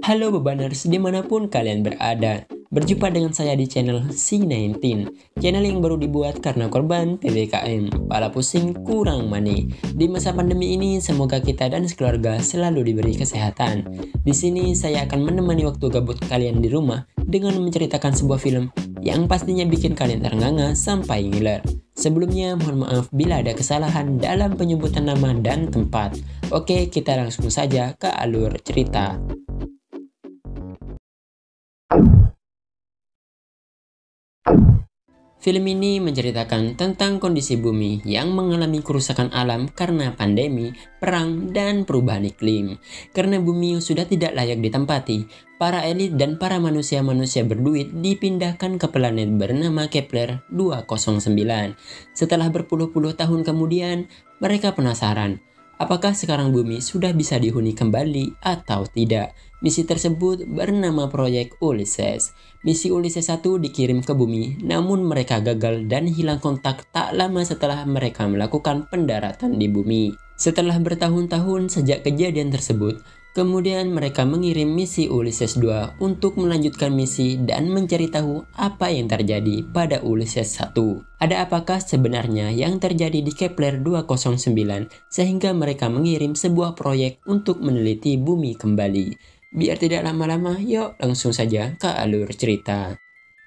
Halo Bebaners dimanapun kalian berada. Berjumpa dengan saya di channel C19, channel yang baru dibuat karena korban PPKM, pala pusing kurang money. Di masa pandemi ini semoga kita dan sekeluarga selalu diberi kesehatan. Di sini saya akan menemani waktu gabut kalian di rumah dengan menceritakan sebuah film yang pastinya bikin kalian ternganga sampai ngiler. Sebelumnya mohon maaf bila ada kesalahan dalam penyebutan nama dan tempat. Oke, kita langsung saja ke alur cerita. Film ini menceritakan tentang kondisi bumi yang mengalami kerusakan alam karena pandemi, perang, dan perubahan iklim. Karena bumi sudah tidak layak ditempati, para elit dan para manusia-manusia berduit dipindahkan ke planet bernama Kepler 209. Setelah berpuluh-puluh tahun kemudian, mereka penasaran, apakah sekarang bumi sudah bisa dihuni kembali atau tidak? Misi tersebut bernama Proyek Ulysses. Misi Ulysses 1 dikirim ke bumi, namun mereka gagal dan hilang kontak tak lama setelah mereka melakukan pendaratan di bumi. Setelah bertahun-tahun sejak kejadian tersebut, kemudian mereka mengirim misi Ulysses 2 untuk melanjutkan misi dan mencari tahu apa yang terjadi pada Ulysses 1. Ada apakah sebenarnya yang terjadi di Kepler 209 sehingga mereka mengirim sebuah proyek untuk meneliti bumi kembali. Biar tidak lama-lama, yuk langsung saja ke alur cerita.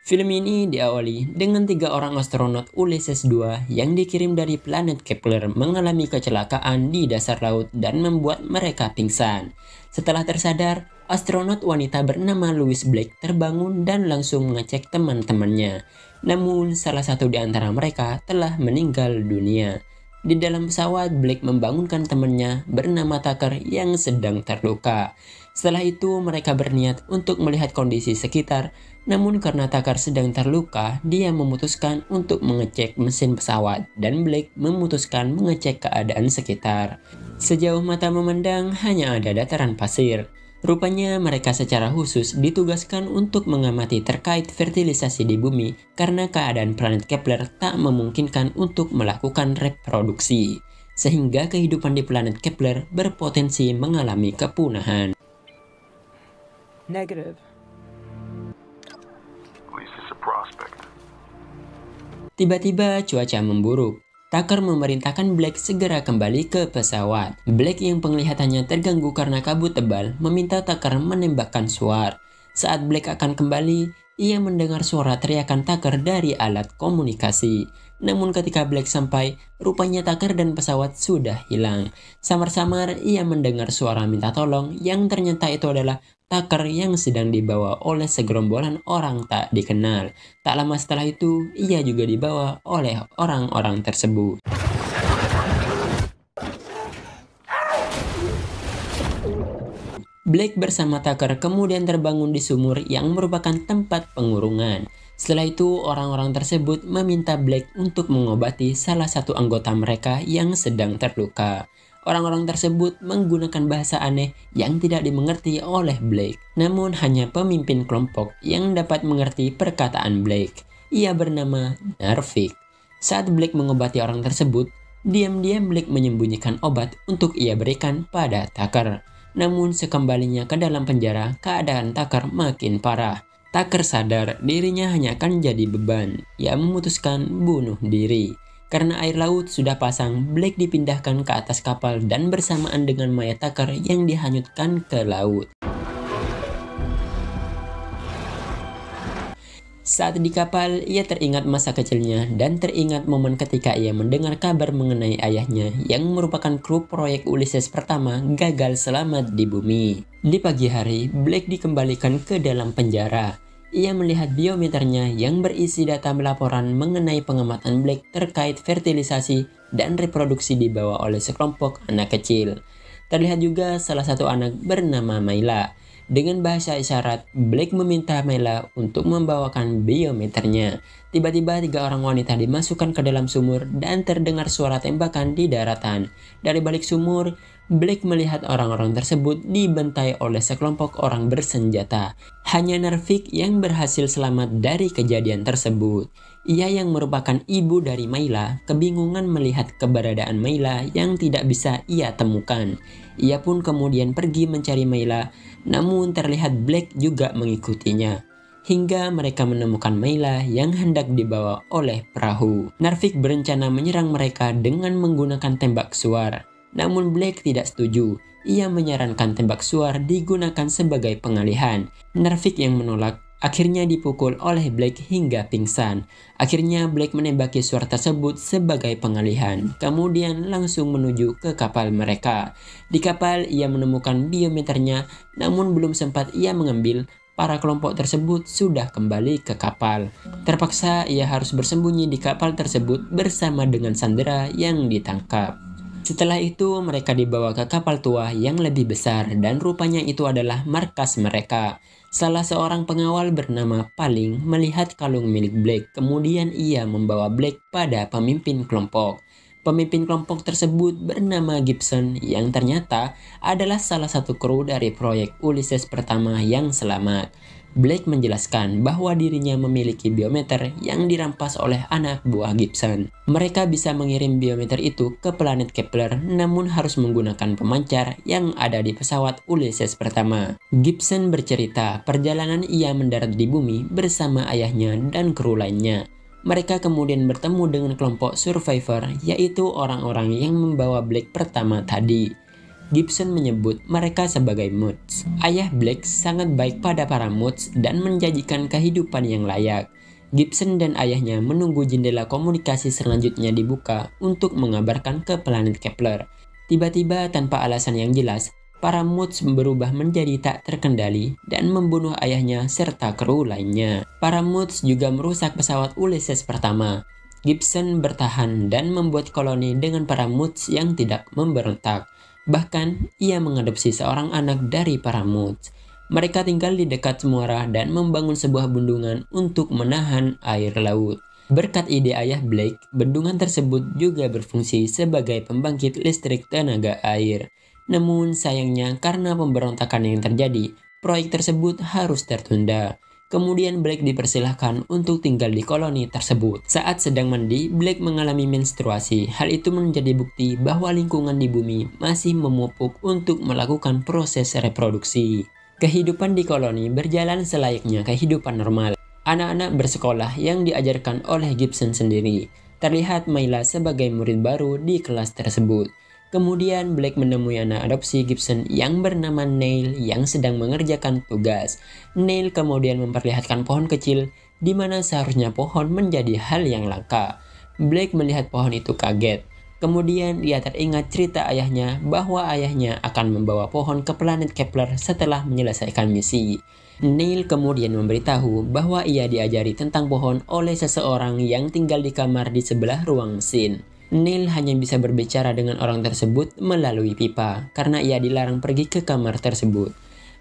Film ini diawali dengan 3 orang astronot Ulysses 2 yang dikirim dari planet Kepler mengalami kecelakaan di dasar laut dan membuat mereka pingsan. Setelah tersadar, astronot wanita bernama Louise Black terbangun dan langsung mengecek teman-temannya. Namun, salah satu di antara mereka telah meninggal dunia. Di dalam pesawat, Black membangunkan temannya bernama Tucker yang sedang terluka. Setelah itu, mereka berniat untuk melihat kondisi sekitar, namun karena Tucker sedang terluka, dia memutuskan untuk mengecek mesin pesawat, dan Black memutuskan mengecek keadaan sekitar. Sejauh mata memandang, hanya ada dataran pasir. Rupanya mereka secara khusus ditugaskan untuk mengamati terkait fertilisasi di bumi karena keadaan planet Kepler tak memungkinkan untuk melakukan reproduksi, sehingga kehidupan di planet Kepler berpotensi mengalami kepunahan. Negative. Tiba-tiba cuaca memburuk. Tucker memerintahkan Black segera kembali ke pesawat. Black yang penglihatannya terganggu karena kabut tebal meminta Tucker menembakkan suar. Saat Black akan kembali, ia mendengar suara teriakan Tucker dari alat komunikasi. Namun ketika Black sampai, rupanya Tucker dan pesawat sudah hilang. Samar-samar ia mendengar suara minta tolong yang ternyata itu adalah Tucker yang sedang dibawa oleh segerombolan orang tak dikenal. Tak lama setelah itu, ia juga dibawa oleh orang-orang tersebut. Black bersama Tucker kemudian terbangun di sumur yang merupakan tempat pengurungan. Setelah itu, orang-orang tersebut meminta Black untuk mengobati salah satu anggota mereka yang sedang terluka. Orang-orang tersebut menggunakan bahasa aneh yang tidak dimengerti oleh Black. Namun hanya pemimpin kelompok yang dapat mengerti perkataan Black. Ia bernama Narvik. Saat Black mengobati orang tersebut, diam-diam Black menyembunyikan obat untuk ia berikan pada Tucker. Namun sekembalinya ke dalam penjara, keadaan Tucker makin parah. Tucker sadar dirinya hanya akan jadi beban. Ia memutuskan bunuh diri. Karena air laut sudah pasang, Black dipindahkan ke atas kapal dan bersamaan dengan mayat Tucker yang dihanyutkan ke laut. Saat di kapal, ia teringat masa kecilnya dan teringat momen ketika ia mendengar kabar mengenai ayahnya yang merupakan kru proyek Ulysses pertama gagal selamat di bumi. Di pagi hari, Black dikembalikan ke dalam penjara. Ia melihat biometernya yang berisi data laporan mengenai pengamatan Black terkait fertilisasi dan reproduksi dibawa oleh sekelompok anak kecil. Terlihat juga salah satu anak bernama Myla. Dengan bahasa isyarat, Black meminta Myla untuk membawakan biometernya. Tiba-tiba 3 orang wanita dimasukkan ke dalam sumur dan terdengar suara tembakan di daratan. Dari balik sumur, Black melihat orang-orang tersebut dibantai oleh sekelompok orang bersenjata. Hanya Narvik yang berhasil selamat dari kejadian tersebut. Ia yang merupakan ibu dari Mayla kebingungan melihat keberadaan Mayla yang tidak bisa ia temukan. Ia pun kemudian pergi mencari Mayla, namun terlihat Blake juga mengikutinya. Hingga mereka menemukan Mayla yang hendak dibawa oleh perahu. Narvik berencana menyerang mereka dengan menggunakan tembak suar. Namun Blake tidak setuju. Ia menyarankan tembak suar digunakan sebagai pengalihan. Narvik yang menolak akhirnya dipukul oleh Blake hingga pingsan. Akhirnya Blake menembaki suar tersebut sebagai pengalihan. Kemudian langsung menuju ke kapal mereka. Di kapal ia menemukan biometernya, namun belum sempat ia mengambil, para kelompok tersebut sudah kembali ke kapal. Terpaksa ia harus bersembunyi di kapal tersebut bersama dengan Sandra yang ditangkap. Setelah itu mereka dibawa ke kapal tua yang lebih besar dan rupanya itu adalah markas mereka. Salah seorang pengawal bernama Paling melihat kalung milik Blake, kemudian ia membawa Blake pada pemimpin kelompok. Pemimpin kelompok tersebut bernama Gibson yang ternyata adalah salah satu kru dari proyek Ulysses pertama yang selamat. Blake menjelaskan bahwa dirinya memiliki biometer yang dirampas oleh anak buah Gibson. Mereka bisa mengirim biometer itu ke planet Kepler, namun harus menggunakan pemancar yang ada di pesawat Ulysses pertama. Gibson bercerita perjalanan ia mendarat di bumi bersama ayahnya dan kru lainnya. Mereka kemudian bertemu dengan kelompok survivor, yaitu orang-orang yang membawa Blake pertama tadi. Gibson menyebut mereka sebagai Moods. Ayah Blake sangat baik pada para Moods dan menjanjikan kehidupan yang layak. Gibson dan ayahnya menunggu jendela komunikasi selanjutnya dibuka untuk mengabarkan ke planet Kepler. Tiba-tiba tanpa alasan yang jelas, para Moods berubah menjadi tak terkendali dan membunuh ayahnya serta kru lainnya. Para Moods juga merusak pesawat Ulysses pertama. Gibson bertahan dan membuat koloni dengan para Moods yang tidak memberontak. Bahkan, ia mengadopsi seorang anak dari para Moods. Mereka tinggal di dekat muara dan membangun sebuah bendungan untuk menahan air laut. Berkat ide ayah Blake, bendungan tersebut juga berfungsi sebagai pembangkit listrik tenaga air. Namun sayangnya karena pemberontakan yang terjadi, proyek tersebut harus tertunda. Kemudian Blake dipersilahkan untuk tinggal di koloni tersebut. Saat sedang mandi, Blake mengalami menstruasi. Hal itu menjadi bukti bahwa lingkungan di bumi masih memupuk untuk melakukan proses reproduksi. Kehidupan di koloni berjalan selayaknya kehidupan normal. Anak-anak bersekolah yang diajarkan oleh Gibson sendiri. Terlihat Mayla sebagai murid baru di kelas tersebut. Kemudian Blake menemui anak adopsi Gibson yang bernama Neil yang sedang mengerjakan tugas. Neil kemudian memperlihatkan pohon kecil di mana seharusnya pohon menjadi hal yang langka. Blake melihat pohon itu kaget. Kemudian dia teringat cerita ayahnya bahwa ayahnya akan membawa pohon ke planet Kepler setelah menyelesaikan misi. Neil kemudian memberitahu bahwa ia diajari tentang pohon oleh seseorang yang tinggal di kamar di sebelah ruang mesin. Neil hanya bisa berbicara dengan orang tersebut melalui pipa karena ia dilarang pergi ke kamar tersebut.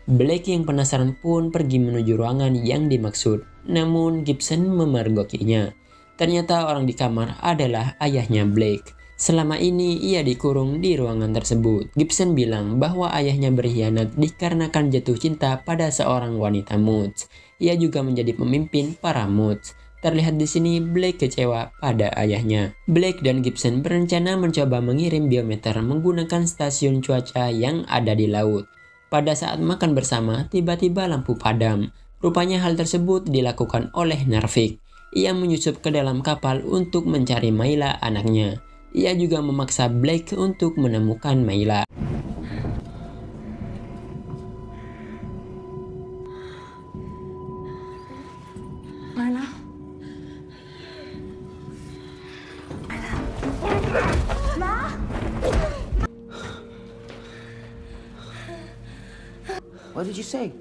Blake yang penasaran pun pergi menuju ruangan yang dimaksud, namun Gibson memergokinya. Ternyata orang di kamar adalah ayahnya Blake. Selama ini ia dikurung di ruangan tersebut. Gibson bilang bahwa ayahnya berkhianat dikarenakan jatuh cinta pada seorang wanita Moods. Ia juga menjadi pemimpin para Moods. Terlihat di sini Blake kecewa pada ayahnya. Blake dan Gibson berencana mencoba mengirim biometer menggunakan stasiun cuaca yang ada di laut. Pada saat makan bersama, tiba-tiba lampu padam. Rupanya hal tersebut dilakukan oleh Narvik. Ia menyusup ke dalam kapal untuk mencari Mayla anaknya. Ia juga memaksa Blake untuk menemukan Mayla. Mayla? What did you say?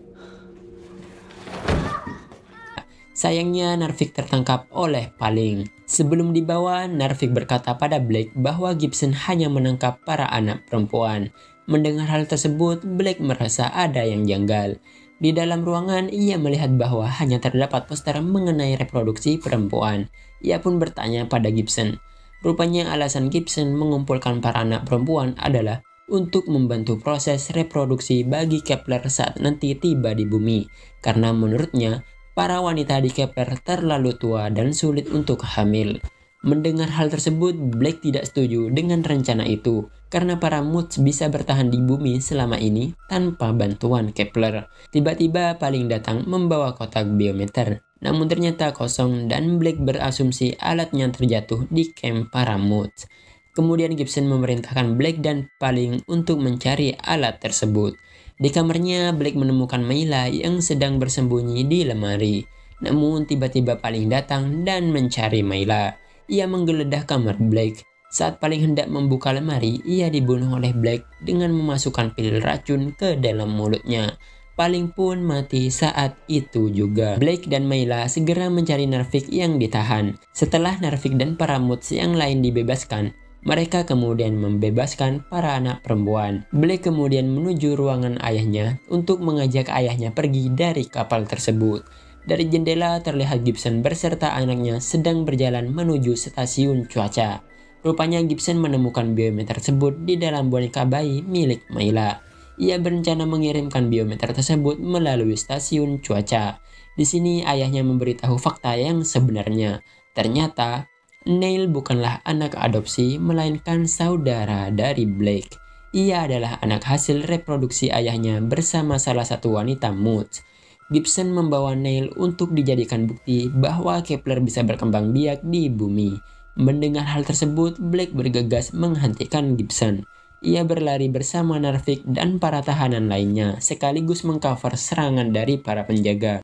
Sayangnya Narvik tertangkap oleh Paling. Sebelum dibawa, Narvik berkata pada Blake bahwa Gibson hanya menangkap para anak perempuan. Mendengar hal tersebut, Blake merasa ada yang janggal. Di dalam ruangan, ia melihat bahwa hanya terdapat poster mengenai reproduksi perempuan. Ia pun bertanya pada Gibson. Rupanya alasan Gibson mengumpulkan para anak perempuan adalah untuk membantu proses reproduksi bagi Kepler saat nanti tiba di bumi. Karena menurutnya, para wanita di Kepler terlalu tua dan sulit untuk hamil. Mendengar hal tersebut, Blake tidak setuju dengan rencana itu karena para Moods bisa bertahan di bumi selama ini tanpa bantuan Kepler. Tiba-tiba Paling datang membawa kotak biometer, namun ternyata kosong dan Blake berasumsi alatnya terjatuh di camp para Moods. Kemudian Gibson memerintahkan Blake dan Paling untuk mencari alat tersebut. Di kamarnya, Blake menemukan Mayla yang sedang bersembunyi di lemari. Namun tiba-tiba Paling datang dan mencari Mayla. Ia menggeledah kamar Blake. Saat Paling hendak membuka lemari, ia dibunuh oleh Blake dengan memasukkan pil racun ke dalam mulutnya. Paling pun mati saat itu juga. Blake dan Mayla segera mencari Narvik yang ditahan. Setelah Narvik dan para Moods yang lain dibebaskan, mereka kemudian membebaskan para anak perempuan. Blake kemudian menuju ruangan ayahnya untuk mengajak ayahnya pergi dari kapal tersebut. Dari jendela terlihat Gibson beserta anaknya sedang berjalan menuju stasiun cuaca. Rupanya Gibson menemukan biometer tersebut di dalam boneka bayi milik Mayla. Ia berencana mengirimkan biometer tersebut melalui stasiun cuaca. Di sini ayahnya memberitahu fakta yang sebenarnya. Ternyata Neil bukanlah anak adopsi melainkan saudara dari Blake. Ia adalah anak hasil reproduksi ayahnya bersama salah satu wanita Moods. Gibson membawa Neil untuk dijadikan bukti bahwa Kepler bisa berkembang biak di bumi. Mendengar hal tersebut, Blake bergegas menghentikan Gibson. Ia berlari bersama Narvik dan para tahanan lainnya, sekaligus mengcover serangan dari para penjaga.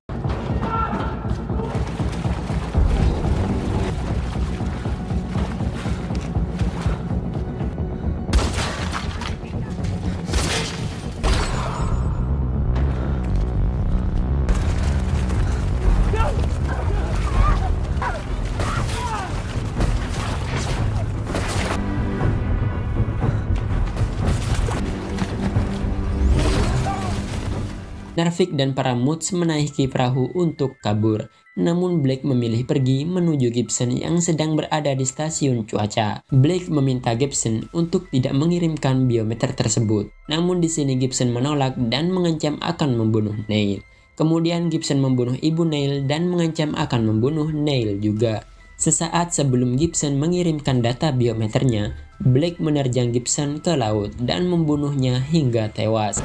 Narvik dan para Moods menaiki perahu untuk kabur. Namun Blake memilih pergi menuju Gibson yang sedang berada di stasiun cuaca. Blake meminta Gibson untuk tidak mengirimkan biometer tersebut. Namun di sini Gibson menolak dan mengancam akan membunuh Neil. Kemudian Gibson membunuh ibu Neil dan mengancam akan membunuh Neil juga. Sesaat sebelum Gibson mengirimkan data biometernya, Blake menerjang Gibson ke laut dan membunuhnya hingga tewas.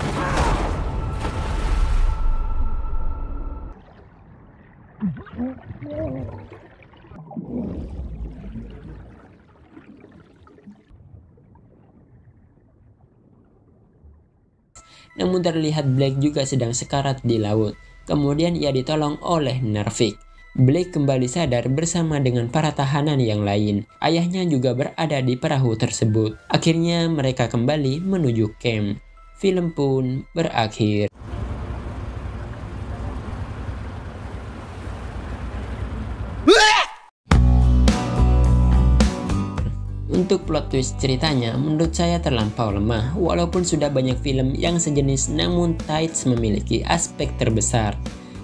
Namun terlihat Blake juga sedang sekarat di laut. Kemudian ia ditolong oleh Narvik. Blake kembali sadar bersama dengan para tahanan yang lain. Ayahnya juga berada di perahu tersebut. Akhirnya mereka kembali menuju camp. Film pun berakhir. Untuk plot twist ceritanya, menurut saya terlampau lemah. Walaupun sudah banyak film yang sejenis, namun Tides memiliki aspek terbesar.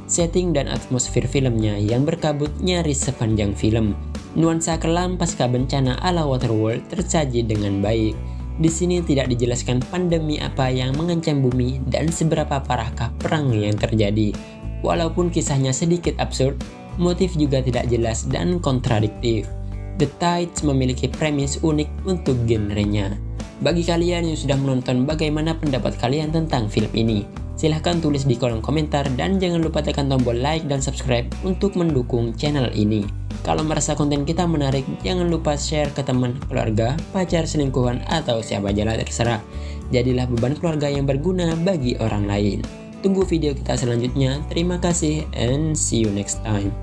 Setting dan atmosfer filmnya yang berkabut nyaris sepanjang film. Nuansa kelam pasca bencana ala Waterworld tersaji dengan baik. Di sini tidak dijelaskan pandemi apa yang mengancam bumi dan seberapa parahkah perang yang terjadi. Walaupun kisahnya sedikit absurd, motif juga tidak jelas dan kontradiktif. The Tides memiliki premis unik untuk genrenya. Bagi kalian yang sudah menonton, bagaimana pendapat kalian tentang film ini? Silahkan tulis di kolom komentar dan jangan lupa tekan tombol like dan subscribe untuk mendukung channel ini. Kalau merasa konten kita menarik, jangan lupa share ke teman, keluarga, pacar, selingkuhan, atau siapa aja lah terserah. Jadilah beban keluarga yang berguna bagi orang lain. Tunggu video kita selanjutnya. Terima kasih and see you next time.